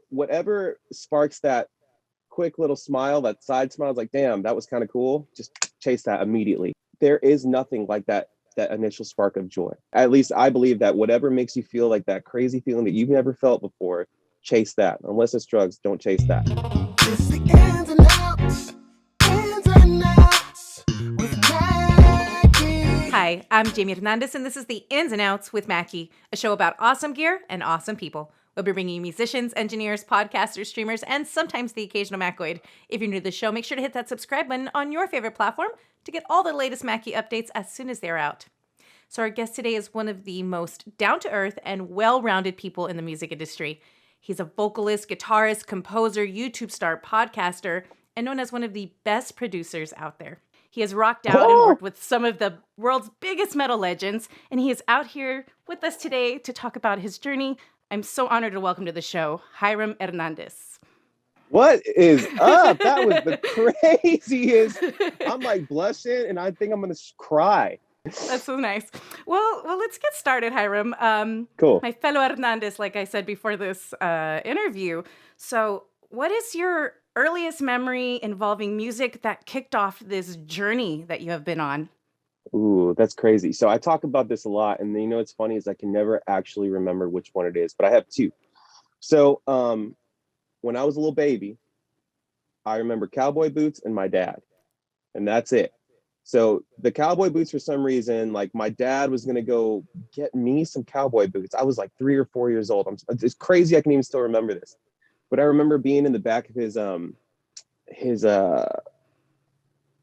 Whatever sparks that quick little smile, that side smile, is like, damn, that was kind of cool. Just chase that immediately. There is nothing like that initial spark of joy. At least I believe that whatever makes you feel like that crazy feeling that you've never felt before, chase that. Unless it's drugs, don't chase that. It's the ins and outs, with Mackie. Hi, I'm Jamie Hernandez, and this is the Ins and Outs with Mackie, a show about awesome gear and awesome people. We'll be bringing you musicians, engineers, podcasters, streamers, and sometimes the occasional Mackoid. If you're new to the show, make sure to hit that subscribe button on your favorite platform to get all the latest Mackie updates as soon as they're out. So our guest today is one of the most down-to-earth and well-rounded people in the music industry. He's a vocalist, guitarist, composer, YouTube star, podcaster, and known as one of the best producers out there. He has rocked out and worked with some of the world's biggest metal legends, and he is out here with us today to talk about his journey. I'm so honored to welcome to the show, Hiram Hernandez. What is up? That was the craziest. I'm like blushing, and I think I'm gonna cry. That's so nice. Well, let's get started, Hiram. Cool. My fellow Hernandez, like I said before this interview. So, what is your earliest memory involving music that kicked off this journey that you have been on? Ooh, that's crazy. So I talk about this a lot, and you know what's funny is I can never actually remember which one it is, but I have two. So when I was a little baby, I remember cowboy boots and my dad, and that's it. So the cowboy boots, for some reason, like my dad was gonna go get me some cowboy boots. I was like 3 or 4 years old. It's crazy I can even still remember this, but I remember being in the back of his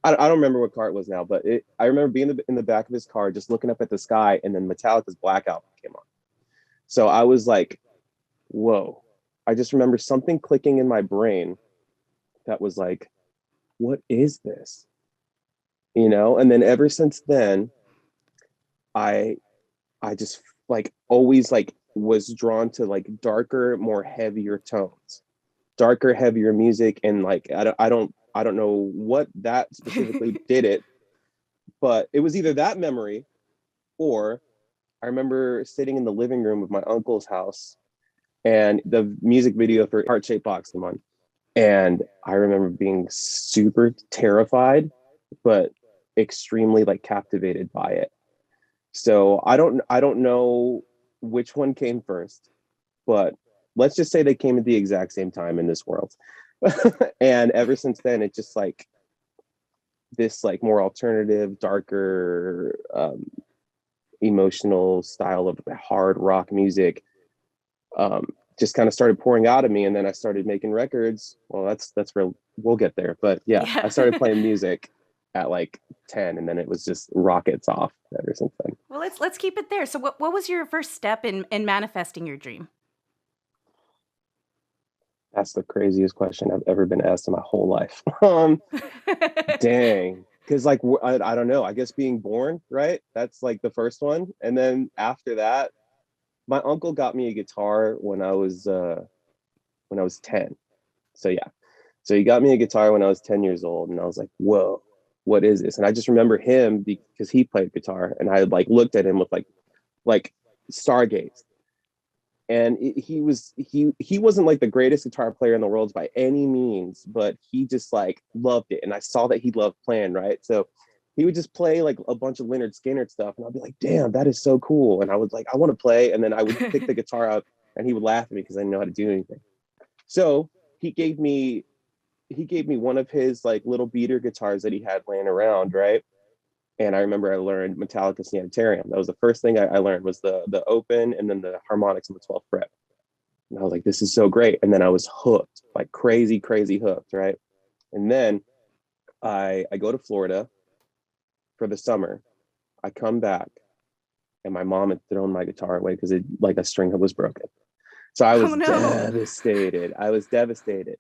I don't remember what car it was now, but I remember being in the back of his car, just looking up at the sky, and then Metallica's Black Album came on. So I was like, whoa. I just remember something clicking in my brain that was like, what is this? You know? And then ever since then, I just like always like was drawn to like darker, more heavier tones, darker, heavier music. And like, I don't know what that specifically did it, but it was either that memory, or I remember sitting in the living room of my uncle's house and the music video for Heart Shaped Box came on. And I remember being super terrified, but extremely like captivated by it. So I don't know which one came first, but let's just say they came at the exact same time in this world. And ever since then, it's just like this like more alternative, darker, emotional style of hard rock music just kind of started pouring out of me. And then I started making records. Well, that's where we'll get there. But yeah. I started playing music at like 10, and then it was just rockets off ever since then. Well, let's keep it there. So what was your first step in manifesting your dream? That's the craziest question I've ever been asked in my whole life. Dang. Because like, I don't know, I guess being born, right? That's like the first one. And then after that, my uncle got me a guitar when I was 10. So yeah. So he got me a guitar when I was 10 years old, and I was like, whoa, what is this? And I just remember him because he played guitar, and I had like looked at him with like stargaze. And he wasn't like the greatest guitar player in the world by any means, but he just like loved it. And I saw that he loved playing, right? So he would just play like a bunch of Leonard Skinner stuff, and I'd be like, damn, that is so cool. And I was like, I want to play. And then I would pick the guitar up, and he would laugh at me because I didn't know how to do anything. So he gave me one of his like little beater guitars that he had laying around, right? And I remember I learned Metallica Sanitarium. That was the first thing I learned, was the open and then the harmonics on the 12th fret. And I was like, this is so great. And then I was hooked, like crazy hooked, right? And then I go to Florida for the summer. I come back, and my mom had thrown my guitar away because it like a string was broken. So I was devastated. I was devastated.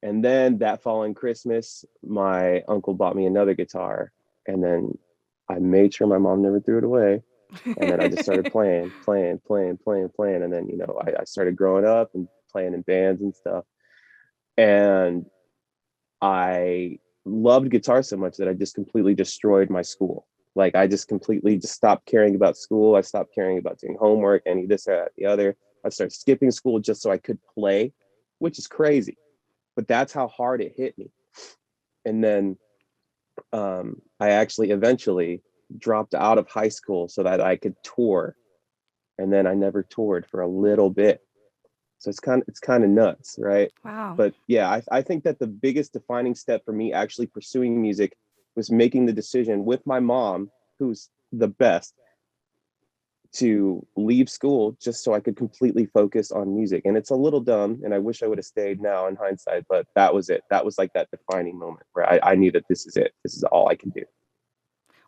And then that following Christmas, my uncle bought me another guitar. And then I made sure my mom never threw it away. And then I just started playing. And then, you know, I started growing up and playing in bands and stuff. And I loved guitar so much that I just completely destroyed my school. Like I just completely stopped caring about school. I stopped caring about doing homework, any this, that, the other. I started skipping school just so I could play, which is crazy, but that's how hard it hit me. And then I actually eventually dropped out of high school so that I could tour, and then I never toured for a little bit. So it's kind of nuts, right? Wow. But yeah, I think that the biggest defining step for me actually pursuing music was making the decision with my mom, who's the best, to leave school just so I could completely focus on music. And it's a little dumb, and I wish I would have stayed now in hindsight, but that was it. That was like that defining moment where I knew that this is it. This is all I can do.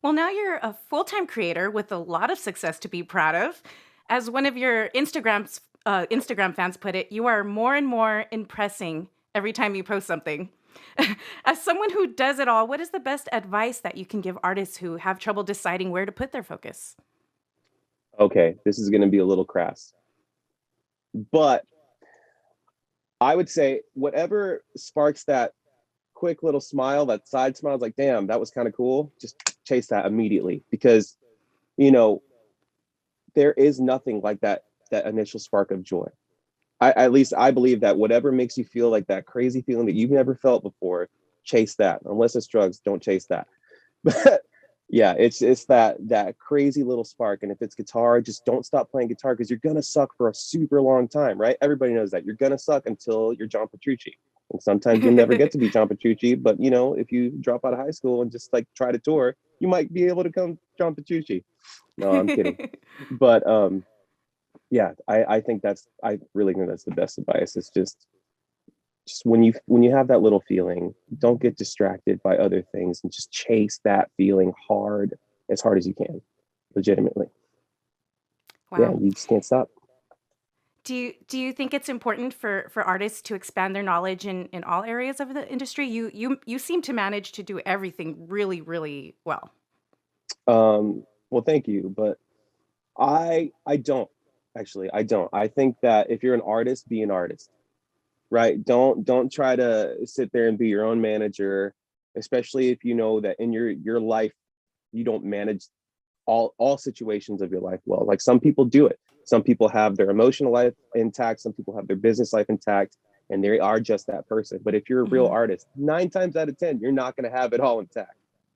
Well, now you're a full-time creator with a lot of success to be proud of. As one of your Instagram fans put it, you are more and more impressing every time you post something. As someone who does it all, what is the best advice that you can give artists who have trouble deciding where to put their focus? Okay, this is going to be a little crass, but I would say whatever sparks that quick little smile, that side smile, is like, damn, that was kind of cool. Just chase that immediately, because, you know, there is nothing like that initial spark of joy. At least I believe that whatever makes you feel like that crazy feeling that you've never felt before, chase that. Unless it's drugs, don't chase that. But yeah, it's that crazy little spark. And if it's guitar, just don't stop playing guitar, because you're gonna suck for a super long time, right? Everybody knows that you're gonna suck until you're John Petrucci. And sometimes you'll never get to be John Petrucci, but you know, if you drop out of high school and just like try to tour, you might be able to come John Petrucci. No, I'm kidding. But yeah, I think I really think that's the best advice. It's just when you have that little feeling, don't get distracted by other things and just chase that feeling as hard as you can, legitimately. Yeah, Wow. you just can't stop. Do you think it's important for artists to expand their knowledge in all areas of the industry? You seem to manage to do everything really, really well. Well, thank you, but I don't actually. I don't. I think that if you're an artist, be an artist, right? Don't try to sit there and be your own manager, especially if you know that in your life you don't manage all situations of your life well. Like some people do it. Some people have their emotional life intact, some people have their business life intact, and they are just that person. But if you're a real Mhm. artist, 9 times out of 10, you're not going to have it all intact.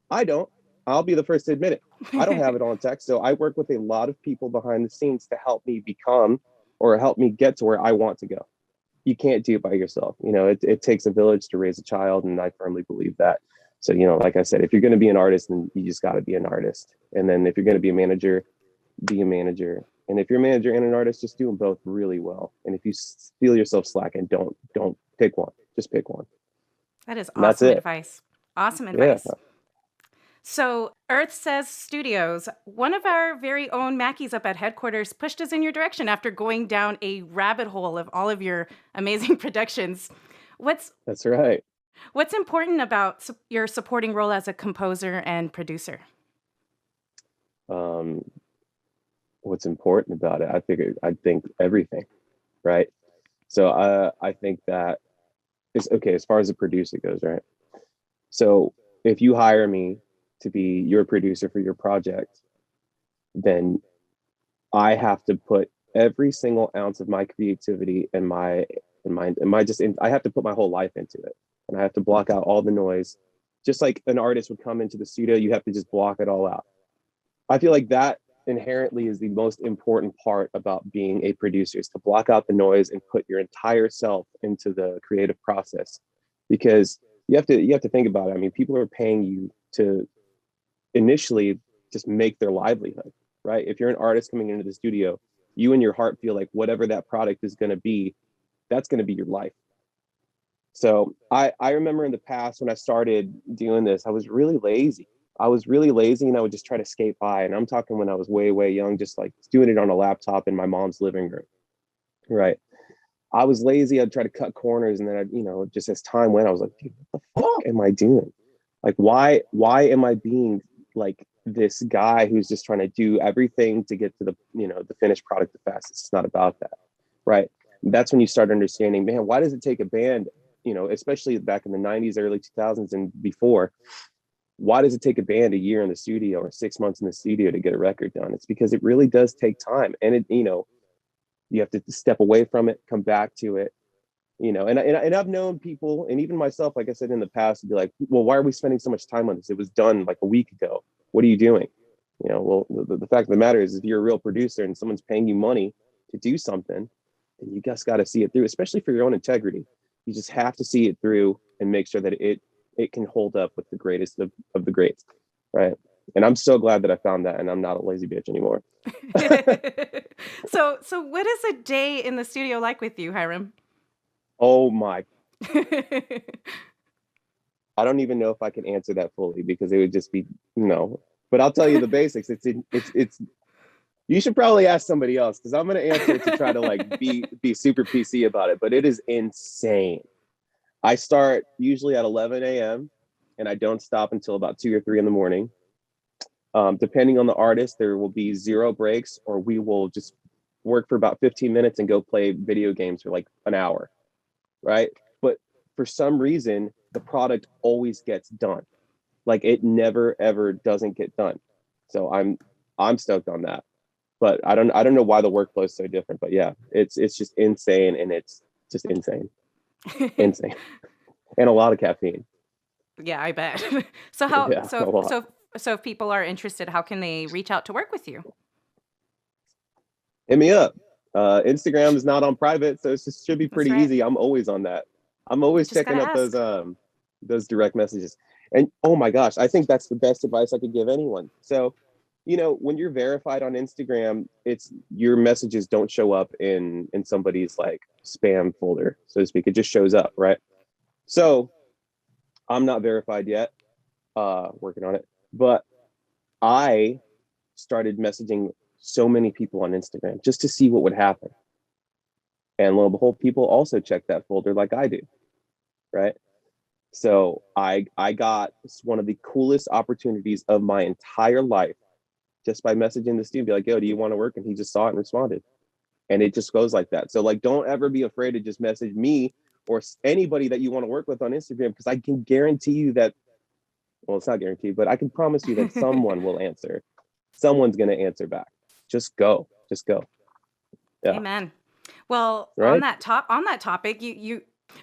I don't. I'll be the first to admit it. I don't have it all intact. So I work with a lot of people behind the scenes to help me become or help me get to where I want to go. You can't do it by yourself. You know, it takes a village to raise a child, and I firmly believe that. So, you know, like I said, if you're going to be an artist, then you just got to be an artist. And then if you're going to be a manager, be a manager. And if you're a manager and an artist, just do them both really well. And if you feel yourself slacking, don't pick one. Just pick one. That is And that's awesome it. advice. Awesome Yeah. advice. So, Earth Says Studios, one of our very own Mackies up at headquarters, pushed us in your direction after going down a rabbit hole of all of your amazing productions. What's That's right. what's important about your supporting role as a composer and producer? Um, what's important about it? I think everything, right? So I think that is okay as far as the producer goes, right? So if you hire me to be your producer for your project, then I have to put every single ounce of my creativity and I have to put my whole life into it. And I have to block out all the noise. Just like an artist would come into the studio, you have to just block it all out. I feel like that inherently is the most important part about being a producer, is to block out the noise and put your entire self into the creative process. Because you have to think about it. I mean, people are paying you to initially just make their livelihood, right? If you're an artist coming into the studio, you in your heart feel like whatever that product is going to be, that's going to be your life. So I remember in the past when I started doing this, I was really lazy. I was really lazy and I would just try to skate by. And I'm talking when I was way, way young, just like doing it on a laptop in my mom's living room. Right. I was lazy. I'd try to cut corners. And then just as time went, I was like, dude, what the fuck am I doing? Like, why am I being like this guy who's just trying to do everything to get to the finished product the fastest? It's not about that. Right. And that's when you start understanding, man, why does it take a band, especially back in the 90s, early 2000s and before, why does it take a band a year in the studio or 6 months in the studio to get a record done? It's because it really does take time. And you You have to step away from it, come back to it, you know. And I've known people, and even myself, like I said in the past, to be like, well, why are we spending so much time on this? It was done like a week ago. What are you doing? You know, well, the fact of the matter is, if you're a real producer and someone's paying you money to do something, then you just got to see it through, especially for your own integrity. You just have to see it through and make sure that it can hold up with the greatest of the greats, right? And I'm so glad that I found that, and I'm not a lazy bitch anymore. So what is a day in the studio like with you, Hiram? Oh my, I don't even know if I can answer that fully, because it would just be, but I'll tell you the basics. It's you should probably ask somebody else, because I'm going to answer it to try to like be super PC about it, but it is insane. I start usually at 11 a.m. and I don't stop until about 2 or 3 in the morning. Depending on the artist, there will be 0 breaks, or we will just work for about 15 minutes and go play video games for like an hour, right? But for some reason, the product always gets done. Like, it never ever doesn't get done. So I'm stoked on that. But I don't know why the workflow is so different. But yeah, it's just insane, and it's just insane, insane, and a lot of caffeine. Yeah, I bet. So how Yeah, a so lot. so if people are interested, how can they reach out to work with you? Hit me up. Instagram is not on private, so it should be That's pretty right. easy. I'm always on that. I'm always Just checking gotta up ask. those direct messages. And oh my gosh, I think that's the best advice I could give anyone. So, when you're verified on Instagram, it's your messages don't show up in somebody's like spam folder, so to speak. It just shows up, right? So I'm not verified yet, working on it, but I started messaging so many people on Instagram just to see what would happen. And lo and behold, people also check that folder like I do, right? So I got one of the coolest opportunities of my entire life just by messaging the student, be like, yo, do you want to work? And he just saw it and responded. And it just goes like that. So like, don't ever be afraid to just message me or anybody that you want to work with on Instagram, because I can guarantee you that, well, it's not guaranteed, but I can promise you that someone will answer. Someone's going to answer back. Just go. Yeah. Amen. Well, on Right. that topic,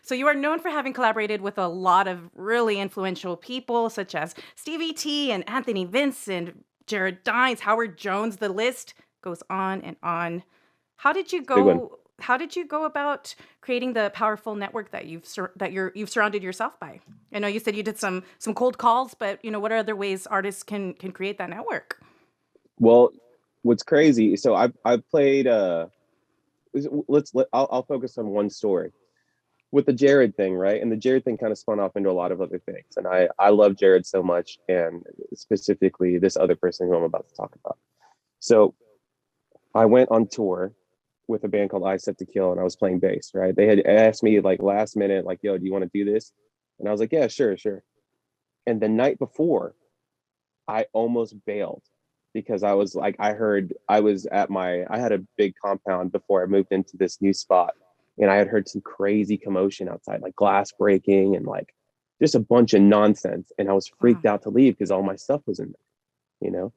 so you are known for having collaborated with a lot of really influential people, such as Stevie T and Anthony Vincent, Jared Dines, Howard Jones. The list goes on and on. How did you Big one. go? How did you go about creating the powerful network that you've surrounded yourself by? I know you said you did some cold calls, but what are other ways artists can create that network? Well, what's crazy, so I've played I'll focus on one story with the Jared thing, right? And the Jared thing kind of spun off into a lot of other things. And I love Jared so much, and specifically this other person who I'm about to talk about. So I went on tour with a band called I Set to Kill, and I was playing bass, right? They had asked me like last minute, like, yo, do you want to do this? And I was like, yeah, sure. And the night before, I almost bailed, because I was like, I had a big compound before I moved into this new spot. And I had heard some crazy commotion outside, like glass breaking and like just a bunch of nonsense. And I was Wow. freaked out to leave because all my stuff was in there.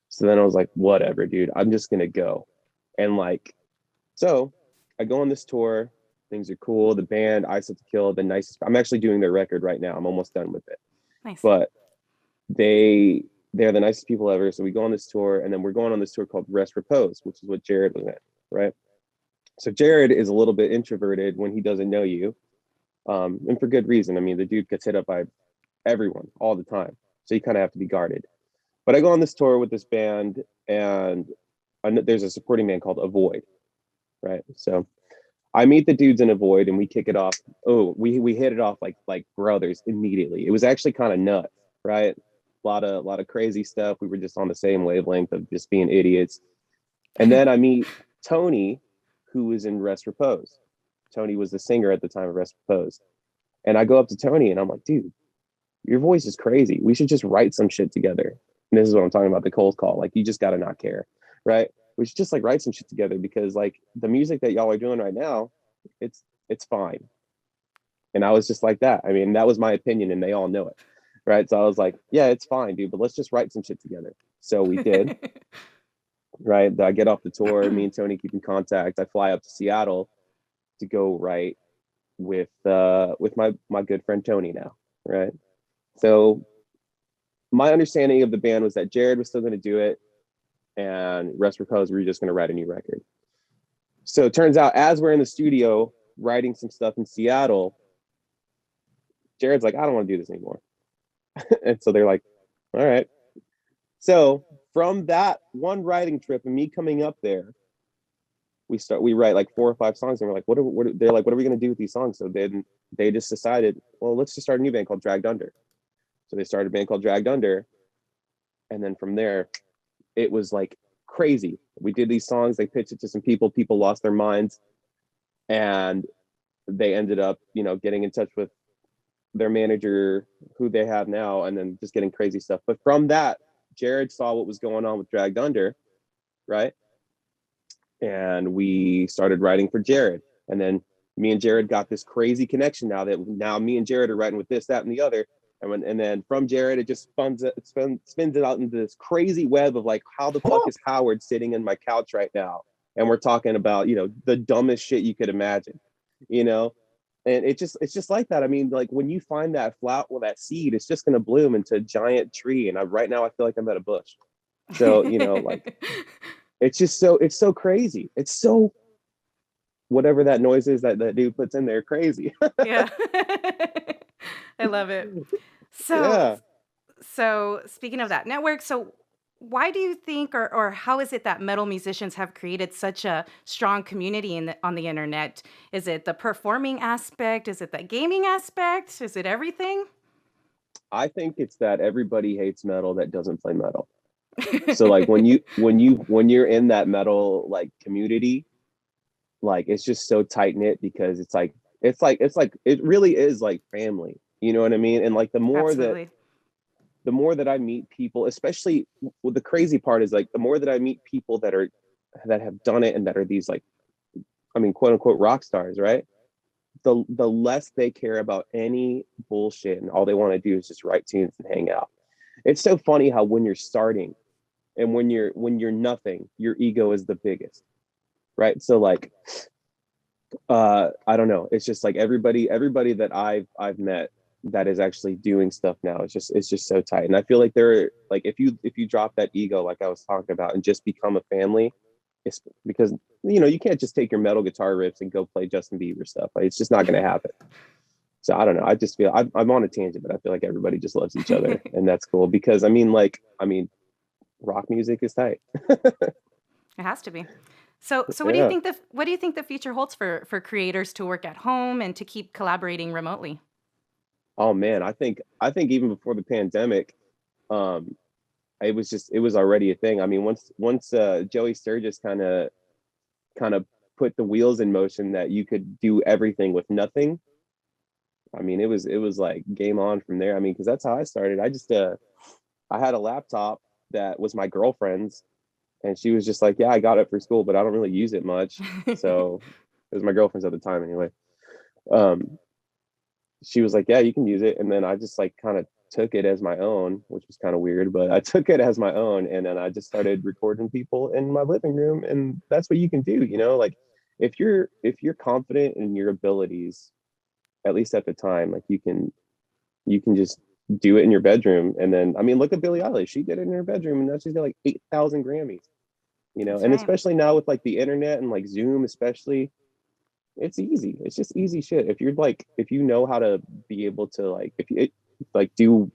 So then I was like, whatever, dude, I'm just going to go. And like, so I go on this tour. Things are cool. The band, I Set to Kill, the nicest. I'm actually doing their record right now. I'm almost done with it. Nice. But they're the nicest people ever. So we go on this tour, and then we're going on this tour called Rest Repose, which is what Jared was in, right? So Jared is a little bit introverted when he doesn't know you, and for good reason. I mean, the dude gets hit up by everyone all the time, so you kind of have to be guarded. But I go on this tour with this band, and there's a supporting band called Avoid, right? So I meet the dudes in Avoid, and we kick it off. Oh, we hit it off like brothers immediately. It was actually kind of nuts, right? A lot of crazy stuff. We were just on the same wavelength of just being idiots. And then I meet Tony, who was in Rest Repose. Tony was the singer at the time of Rest Repose. And I go up to Tony and I'm like, dude, your voice is crazy. We should just write some shit together. And this is what I'm talking about, the cold call. Like, you just got to not care, right? We should just like write some shit together, because like the music that y'all are doing right now, it's fine. And I was just like that. I mean, that was my opinion, and they all know it, right? So I was like, yeah, it's fine, dude, but let's just write some shit together. So we did. right? I get off the tour, me and Tony keep in contact. I fly up to Seattle to go write with my good friend Tony now, right? So my understanding of the band was that Jared was still going to do it, and rest repose, we were just going to write a new record. So it turns out, as we're in the studio writing some stuff in Seattle, Jared's like, I don't want to do this anymore. And so they're like, all right. So from that one writing trip and me coming up there, we write like 4 or 5 songs, and we're like, they're like, what are we going to do with these songs? So then they just decided, well, let's just start a new band called Dragged Under. So they started a band called Dragged Under. And then from there, it was like crazy. We did these songs, they pitched it to some people lost their minds, and they ended up, getting in touch with their manager, who they have now, and then just getting crazy stuff. But from that, Jared saw what was going on with Dragged Under, right? And we started writing for Jared. And then me and Jared got this crazy connection now that now me and Jared are writing with this, that, and the other. And then from Jared, it just spins it out into this crazy web of like, how the fuck is Howard sitting in my couch right now? And we're talking about, the dumbest shit you could imagine, and it's just like that. I mean, like when you find that that seed, it's just going to bloom into a giant tree. And right now I feel like I'm at a bush. So, like it's so crazy. It's so, whatever that noise is that dude puts in there, crazy. Yeah. I love it. So, Yeah. so speaking of that network, so why do you think, or how is it that metal musicians have created such a strong community on the internet? Is it the performing aspect? Is it the gaming aspect? Is it everything? I think it's that everybody hates metal that doesn't play metal. So like when you're in that metal like community, like it's just so tight knit, because it's like it really is like family. You know what I mean? And like the more Absolutely. that I meet people, especially the crazy part is like the more that I meet people that have done it and that are these like, I mean, quote unquote rock stars, right? The less they care about any bullshit, and all they want to do is just write tunes and hang out. It's so funny how when you're starting and when you're nothing, your ego is the biggest, right? So like, I don't know. It's just like everybody that I've met that is actually doing stuff now, it's just so tight. And I feel like they're like, if you drop that ego, like I was talking about, and just become a family, it's because you can't just take your metal guitar riffs and go play Justin Bieber stuff. Like, it's just not going to happen. So I don't know. I just feel I'm on a tangent, but I feel like everybody just loves each other, and that's cool, because I mean, rock music is tight. It has to be. So what do you Yeah. think the future holds for creators to work at home and to keep collaborating remotely? Oh man, I think even before the pandemic, it was already a thing. I mean, once Joey Sturgis kind of put the wheels in motion that you could do everything with nothing. I mean, it was like game on from there. I mean, because that's how I started. I had a laptop that was my girlfriend's, and she was just like, yeah, I got it for school, but I don't really use it much. So it was my girlfriend's at the time anyway. She was like, yeah, you can use it. And then I just like kind of took it as my own, which was kind of weird, but I took it as my own. And then I just started recording people in my living room. And that's what you can do, like if you're confident in your abilities, at least at the time, like you can just do it in your bedroom. And then, I mean, look at Billie Eilish. She did it in her bedroom, and now she's got like 8,000 Grammys, That's and right. especially now with like the internet and like Zoom, especially, it's easy. It's just easy shit. If you know how to be able to like, if you like do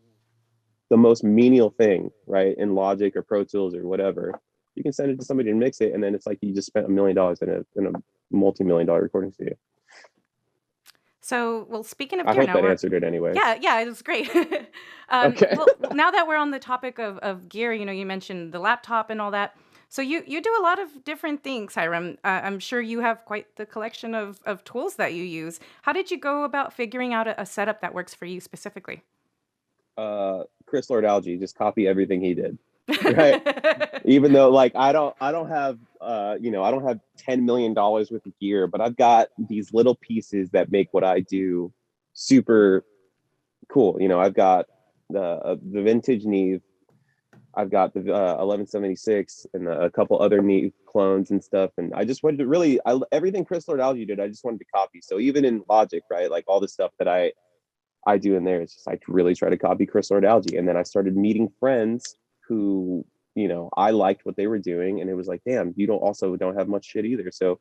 the most menial thing, right, in Logic or Pro Tools or whatever, you can send it to somebody to mix it, and then it's like you just spent $1 million in a multi-million-dollar recording studio. So, well, speaking of I gear, hope now that we're answered it anyway. yeah, it was great. Okay. Well, now that we're on the topic of gear, you mentioned the laptop and all that. So you do a lot of different things, Hiram. I'm sure you have quite the collection of tools that you use. How did you go about figuring out a setup that works for you specifically? Chris Lord Algae, just copy everything he did. Right. Even though like I don't have I don't have $10 million worth of gear, but I've got these little pieces that make what I do super cool. I've got the vintage Neve, I've got the 1176 and a couple other neat clones and stuff. And I just wanted to really, everything Chris Lord-Alge did, I just wanted to copy. So even in Logic, right, like all the stuff that I do in there, it's just I really try to copy Chris Lord-Alge. And then I started meeting friends who, you know, I liked what they were doing, and it was like, damn, you don't have much shit either. So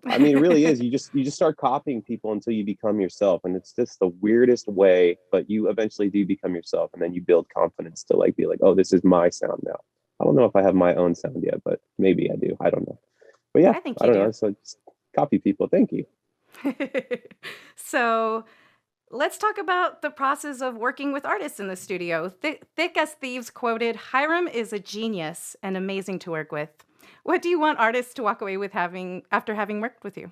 I mean, it really is. You just start copying people until you become yourself, and it's just the weirdest way. But you eventually do become yourself, and then you build confidence to like be like, oh, this is my sound now. I don't know if I have my own sound yet, but maybe I do. I don't know. But yeah, I don't know. So just copy people. Thank you. So let's talk about the process of working with artists in the studio. Thick as Thieves quoted, "Hiram is a genius and amazing to work with." What do you want artists to walk away with after having worked with you?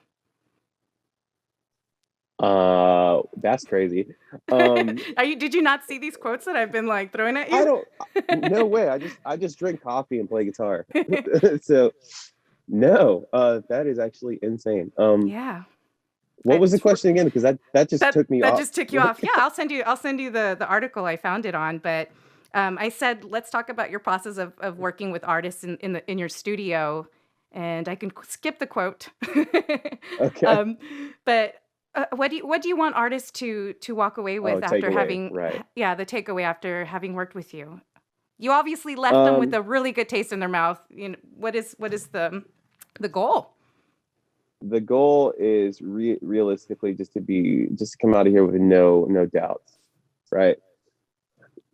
That's crazy. Did you not see these quotes that I've been like throwing at you? No way. I just drink coffee and play guitar. So no, that is actually insane. Yeah. What was the question again? Because that just took me off. That just took you off. Yeah, I'll send you the article I found it on. But I said, let's talk about your process of working with artists in your studio, and I can skip the quote. Okay. But what do you want artists to walk away with after having right. the takeaway after having worked with you? You obviously left them with a really good taste in their mouth. You know, what is the goal? The goal is realistically just to come out of here with no doubts, right?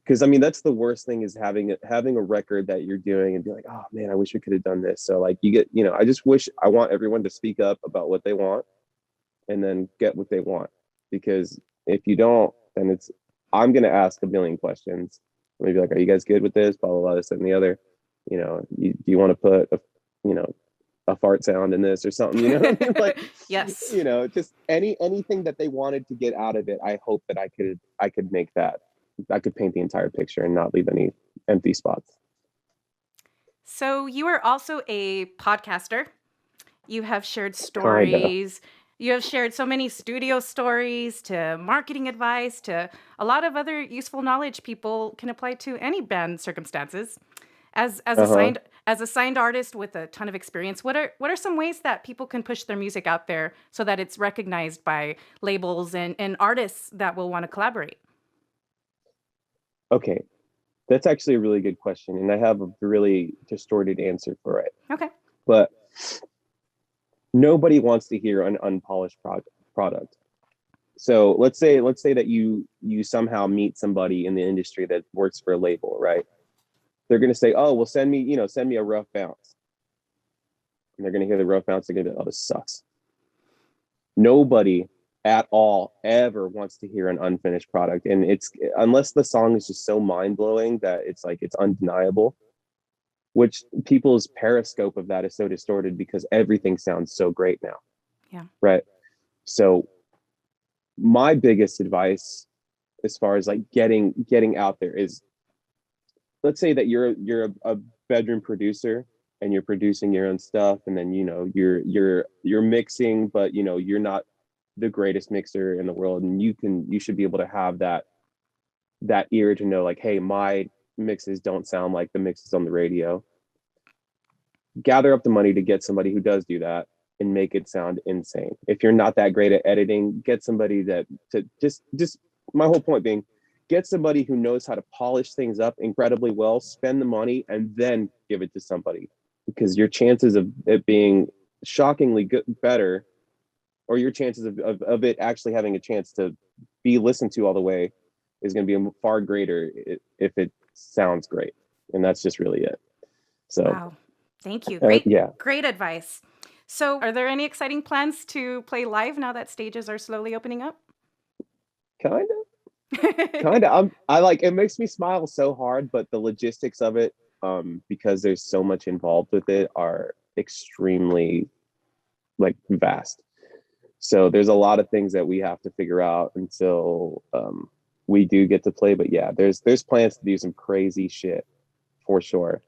Because I mean, that's the worst thing, is having a record that you're doing and be like, oh man, I wish we could have done this. So like I want everyone to speak up about what they want and then get what they want. Because if you don't, then I'm gonna ask a million questions. I'm gonna be like, are you guys good with this? Blah blah blah, this and the other. You know, do you want to put a fart sound in this or something? You know what I mean? Like, yes. You know, just anything that they wanted to get out of it. I hope that I could make that. I could paint the entire picture and not leave any empty spots. So you are also a podcaster. You have shared stories. Kinda. You have shared so many studio stories to marketing advice to a lot of other useful knowledge people can apply to any band circumstances. As a signed artist with a ton of experience, what are some ways that people can push their music out there so that it's recognized by labels and artists that will want to collaborate? Okay, that's actually a really good question, and I have a really distorted answer for it. Okay. But nobody wants to hear an unpolished product. So let's say that you somehow meet somebody in the industry that works for a label, right? They're going to say, oh, well, send me a rough bounce. And they're going to hear the rough bounce. They're going to be, oh, this sucks. Nobody at all ever wants to hear an unfinished product. And unless the song is just so mind blowing that it's undeniable, which people's periscope of that is so distorted because everything sounds so great now. Yeah. Right. So my biggest advice as far as like getting out there is, let's say that you're a bedroom producer and you're producing your own stuff, and then you're mixing, but you're not the greatest mixer in the world, and you should be able to have that ear to know like, hey, my mixes don't sound like the mixes on the radio. Gather up the money to get somebody who does do that and make it sound insane. If you're not that great at editing, get somebody to just my whole point being, get somebody who knows how to polish things up incredibly well, spend the money, and then give it to somebody, because your chances of it being shockingly good, better, or your chances of it actually having a chance to be listened to all the way is going to be far greater if it sounds great. And that's just really it. So, wow. Thank you. Great, yeah. Great advice. So are there any exciting plans to play live now that stages are slowly opening up? Kind of. I like, it makes me smile so hard, but the logistics of it, because there's so much involved with it, are extremely like vast. So there's a lot of things that we have to figure out until we do get to play. But yeah, there's plans to do some crazy shit for sure.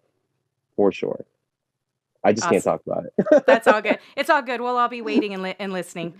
I just can't talk about it. That's all good. It's all good. We'll all be waiting and listening.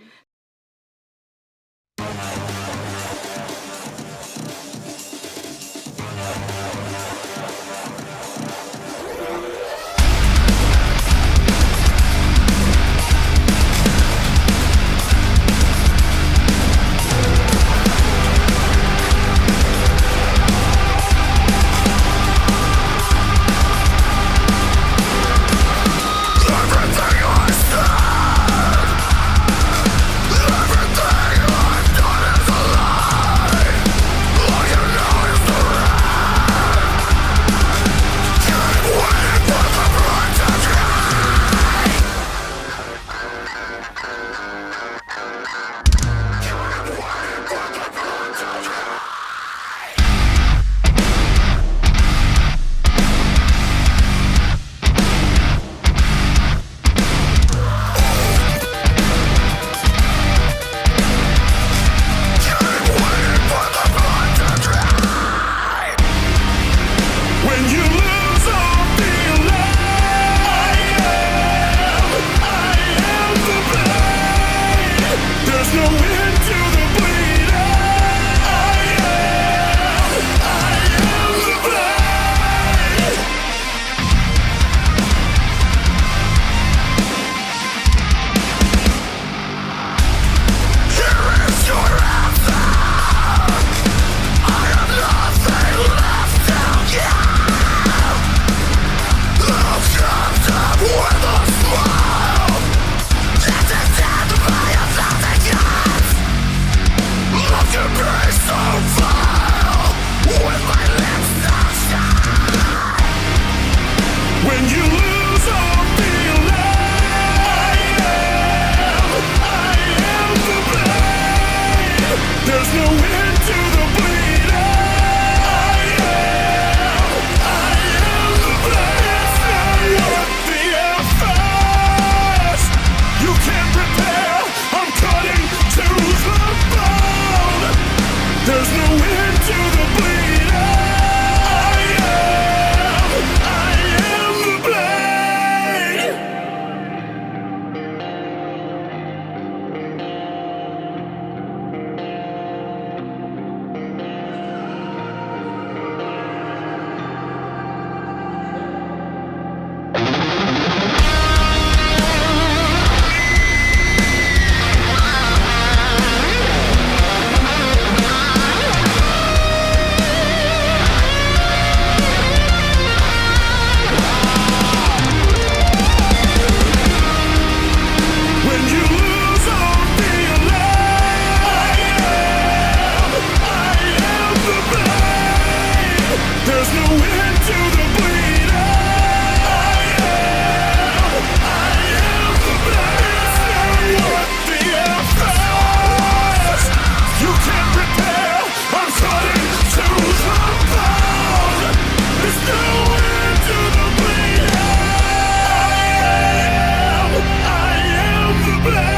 There's no end to the bleeding. I am the blade. Here is your answer. I have nothing left to give. Look at them with a smile. This is dead by a thousand cuts. Look at me so vile, with my lips so shy. When you lose all feeling, I am the blade. There's no end to the bleeding. I am the blade. What the fast you can't repair. I'm cutting to the bone. There's no end to the bleeding. I am the blade. When you lose all feeling, I am the blade. There's no end to the bleeding. I am the blade. What the fast you can't repair. I'm cutting to the bone. There's no end to the bleeding. I am the blade.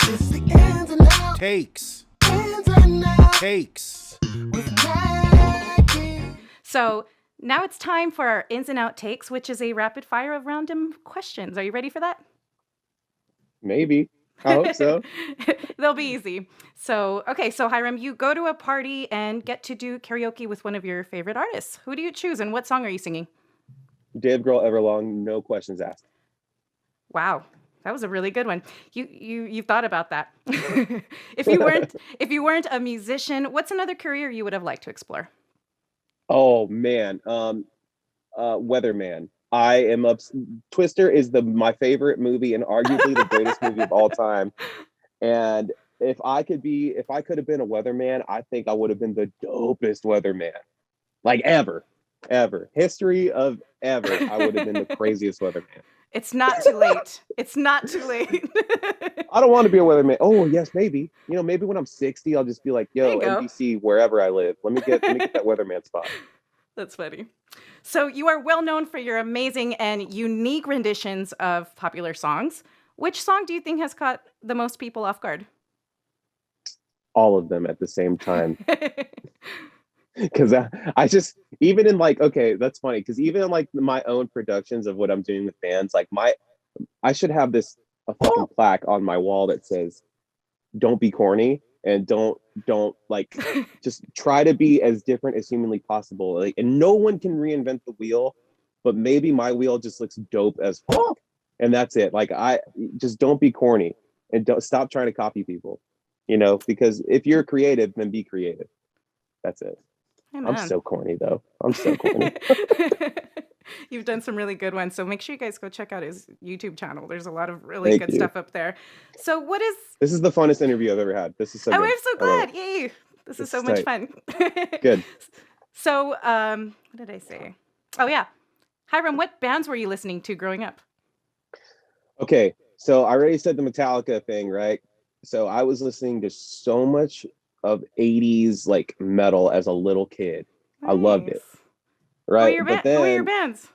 It's the ins and outs. Takes. Ins and outs Takes. with Mackie. So now it's time for our ins and out takes, which is a rapid fire of random questions. Are you ready for that? Maybe. I hope so. They'll be easy. So, okay, so Hiram, you go to a party and get to do karaoke with one of your favorite artists. Who do you choose and what song are you singing? Dave Grohl Everlong, no questions asked. Wow, that was a really good one. You thought about that. if you weren't a musician, what's another career you would have liked to explore? Oh man, Weatherman. I am Twister is my favorite movie and arguably the greatest movie of all time. And if I could have been a weatherman, I think I would have been the dopest weatherman, like ever. History of ever. I would have been the craziest weatherman. It's not too late. It's not too late. I don't want to be a weatherman. Oh yes, maybe. Maybe when I'm 60, I'll just be like, There yo, you go. NBC, wherever I live. Let me get that weatherman spot. That's funny. So you are well known for your amazing and unique renditions of popular songs. Which song do you think has caught the most people off guard? All of them at the same time. Because I just, even in like, okay, that's funny. Because even in like my own productions of what I'm doing with bands, like I should have a fucking plaque on my wall that says, don't be corny and don't like, just try to be as different as humanly possible. Like, and no one can reinvent the wheel, but maybe my wheel just looks dope as fuck. And that's it. Like, I just don't be corny and don't stop trying to copy people, because if you're creative, then be creative. That's it. Amen. I'm so corny though. I'm so corny. You've done some really good ones. So make sure you guys go check out his YouTube channel. There's a lot of really Thank good you. stuff up there. So what is... This is the funnest interview I've ever had. This is so Oh, good. I'm so I love glad. Yay. This is This so is much tight. fun. Good. So what did I say? Oh, yeah. Hiram, what bands were you listening to growing up? Okay, so I already said the Metallica thing, right? So I was listening to so much of 80s like metal as a little kid. I loved it. Right. Who are your bands?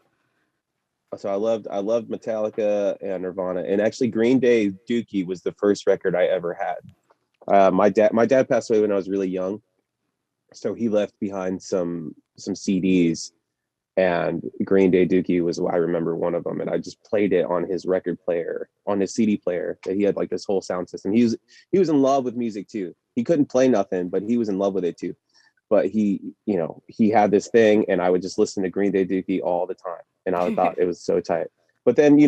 So I loved Metallica and Nirvana, and actually Green Day Dookie was the first record I ever had. My dad passed away when I was really young, So he left behind some CDs, and Green Day Dookie was, I remember, one of them, and I just played it on his record player, on his CD player. That he had like this whole sound system. He was in love with music too. He couldn't play nothing, but he was in love with it too. But he had this thing, and I would just listen to Green Day Dookie all the time, and I thought it was so tight. But then,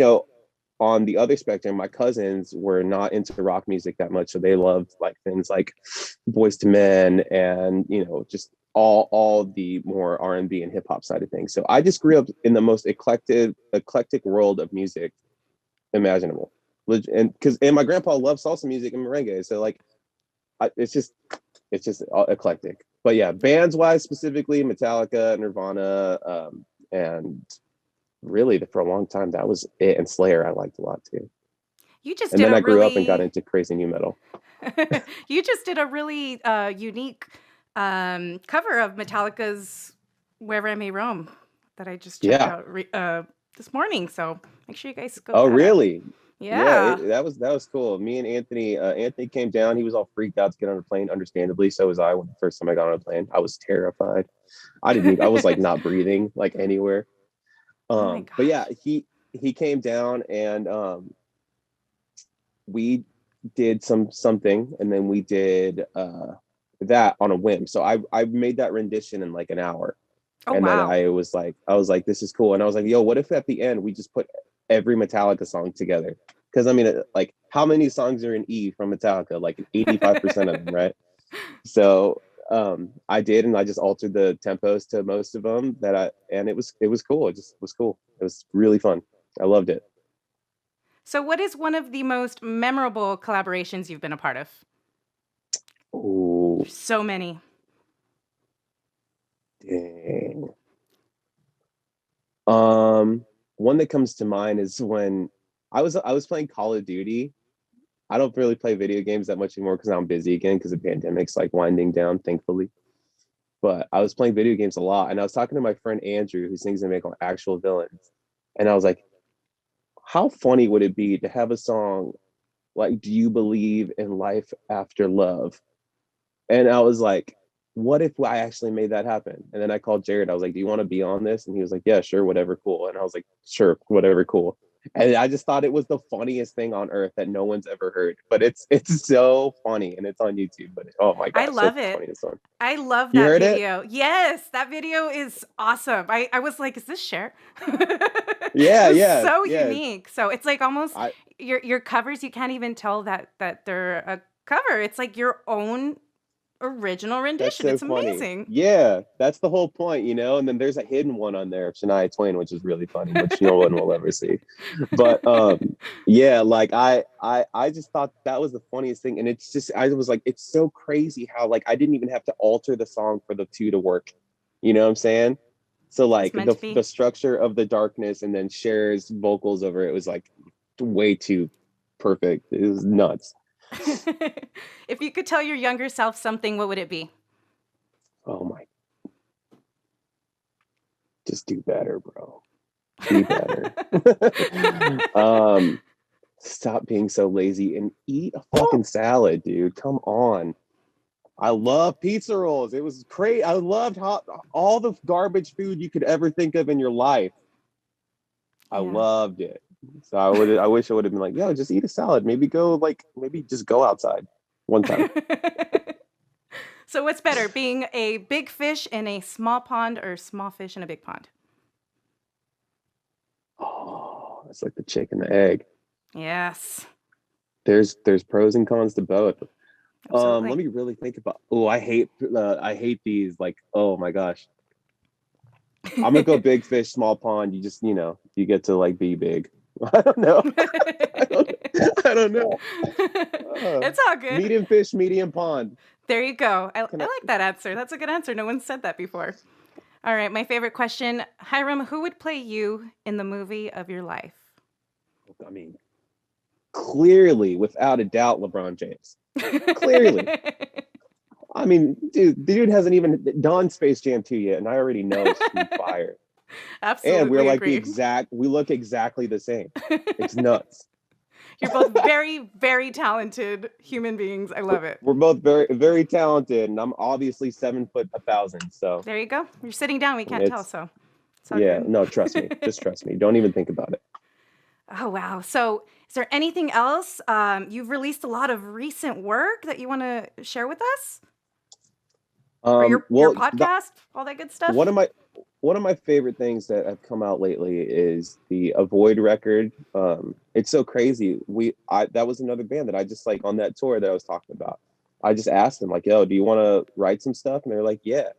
on the other spectrum, my cousins were not into rock music that much, so they loved like things like Boys to Men and just all the more R&B and hip hop side of things. So I just grew up in the most eclectic world of music imaginable, and my grandpa loved salsa music and merengue, so like it's just eclectic. But yeah, bands wise, specifically Metallica, Nirvana, and really for a long time that was it. And Slayer I liked a lot too. And then I grew up and got into crazy new metal. You just did a really unique cover of Metallica's "Wherever I May Roam" that I just checked out this morning. So make sure you guys go. Oh, really? Yeah. That was cool. Me and Anthony came down. He was all freaked out to get on a plane. Understandably, so was I. When the first time I got on a plane, I was terrified. I was like not breathing like anywhere. But yeah, he came down, and we did something, and then we did that on a whim. So I made that rendition in like an hour. Then I was like, this is cool. And I was like, yo, what if at the end we just put every Metallica song together? Because I mean, like, how many songs are in E from Metallica? Like 85% of them, right? So I did, and I just altered the tempos to most of them and it was cool. It just was cool. It was really fun. I loved it. So what is one of the most memorable collaborations you've been a part of? Oh, so many. Dang. One that comes to mind is when I was playing Call of Duty. I don't really play video games that much anymore because I'm busy again because the pandemic's like winding down, thankfully. But I was playing video games a lot, and I was talking to my friend Andrew, who sings and makes Actual Villains, and I was like, how funny would it be to have a song like "Do You Believe in Life After Love?" And I was like, what if I actually made that happen? And then I called Jared. I was like, do you want to be on this? And he was like, yeah, sure, whatever, cool. And I was like, sure, whatever, cool. And I just thought it was the funniest thing on earth that no one's ever heard. But it's so funny, and it's on YouTube. But oh my gosh, I love it. I love that video. Yes, that video is awesome. I was like, is this Cher? Yeah. So unique. So it's like almost your covers. You can't even tell that they're a cover. It's like your own original rendition. It's amazing. Yeah, that's the whole point, and then there's a hidden one on there of Shania Twain, which is really funny, which no one will ever see. But yeah, like I just thought that was the funniest thing. And it's just, I was like, it's so crazy how like I didn't even have to alter the song for the two to work. You know what I'm saying? So like the structure of the darkness and then Cher's vocals over it was like way too perfect. It was nuts. If you could tell your younger self something, what would it be? Oh my. Just do better, bro. Be better. Stop being so lazy and eat a fucking salad, dude. Come on. I love pizza rolls. It was great. I loved all the garbage food you could ever think of in your life. I loved it. So I wish I would have been like, yo, just eat a salad. Maybe just go outside one time. So what's better, being a big fish in a small pond or small fish in a big pond? Oh, it's like the chicken and the egg. Yes. There's pros and cons to both. Absolutely. Let me really think about. Oh, I hate these. Like, oh my gosh. I'm gonna go big fish, small pond. You just, you get to like be big. I don't know. I don't know. It's all good. Medium fish, medium pond. There you go. I like that answer. That's a good answer. No one said that before. All right. My favorite question. Hiram, who would play you in the movie of your life? I mean, clearly, without a doubt, LeBron James. Clearly. I mean, dude, the dude hasn't even done Space Jam 2 yet, and I already know he's fired. Absolutely. And we're like we look exactly the same. It's nuts. You're both very, very talented human beings. I love it. We're both very, very talented, and I'm obviously 7'1,000. So There you go. You're sitting down. We can't tell, it's so it's all yeah, good. no, trust me, just trust me. Don't even think about it. Oh, wow. So is there anything else? You've released a lot of recent work that you want to share with us? Or your Well, podcast, all that good stuff? one of my favorite things that have come out lately is the Avoid record. It's so crazy. That was another band that I just like on that tour that I was talking about. I just asked them like, "Yo, do you want to write some stuff?" And they're like, "Yeah."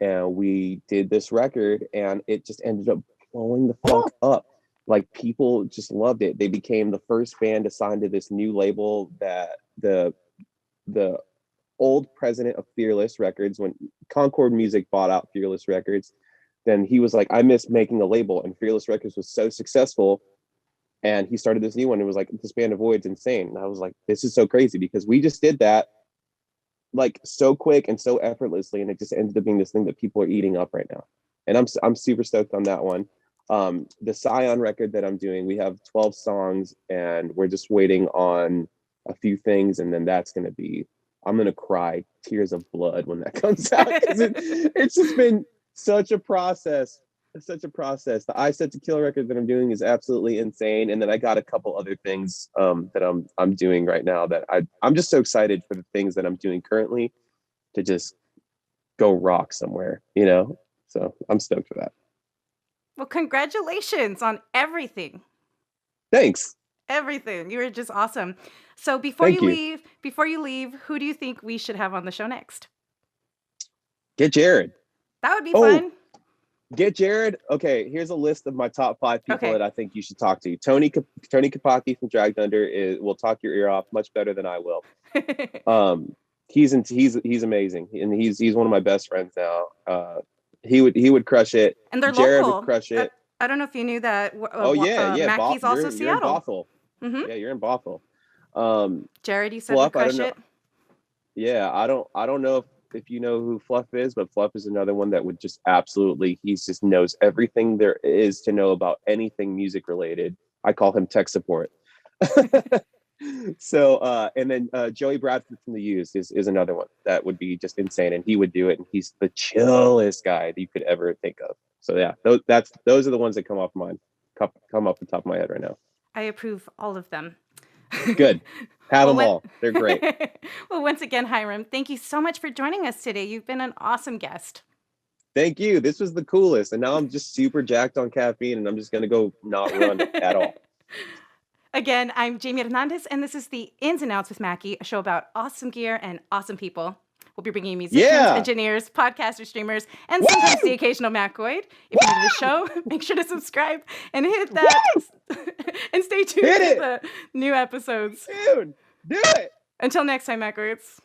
And we did this record, and it just ended up blowing the fuck up. Like people just loved it. They became the first band to sign to this new label that the old president of Fearless Records, when Concord Music bought out Fearless Records, then he was like, I miss making a label, and Fearless Records was so successful, and he started this new one. It was like, this band Avoid's insane. And I was like, this is so crazy because we just did that like so quick and so effortlessly, and it just ended up being this thing that people are eating up right now. And I'm super stoked on that one. The Scion record that I'm doing, we have 12 songs, and we're just waiting on a few things, and then that's gonna be, I'm gonna cry tears of blood when that comes out. It's just been such a process. The I Set to Kill record that I'm doing is absolutely insane, and then I got a couple other things that I'm doing right now that I'm just so excited for the things that I'm doing currently to just go rock somewhere, you know. So I'm stoked for that. Well, congratulations on everything. Thanks. Everything. You were just awesome. So before Thank you you. leave, who do you think we should have on the show next? Get Jared. That would be Oh, fun. Get Jared. Okay, here's a list of my top 5 people Okay. that I think you should talk to. Tony Kapaki from Drag Thunder will talk your ear off much better than I will. He's amazing, and he's one of my best friends now. He would crush it. And they're Jared local. would crush it. I don't know if you knew that. Oh yeah. Mackie's also you're Seattle. in Bothell. Mhm. Yeah, you're in Bothell. Jared, you said Fluff, would I crush don't know. it. Yeah, I don't know if you know who Fluff is, but Fluff is another one that would just absolutely, he just knows everything there is to know about anything music related. I call him tech support. So and then Joey Bradford from the Used is another one that would be just insane, and he would do it, and he's the chillest guy that you could ever think of. So yeah, those are the ones that come off the top of my head right now. I approve all of them. Good. Have them all. They're great. Well, once again, Hiram, thank you so much for joining us today. You've been an awesome guest. Thank you. This was the coolest. And now I'm just super jacked on caffeine, and I'm just going to go not run at all. Again, I'm Jamie Hernandez, and this is the Ins and Outs with Mackie, a show about awesome gear and awesome people. We'll be bringing you musicians, engineers, podcasters, streamers, and sometimes the occasional Mackoid. If you're new to the show, make sure to subscribe and hit that. And stay tuned for the new episodes. Dude, do it. Until next time, Mackoids.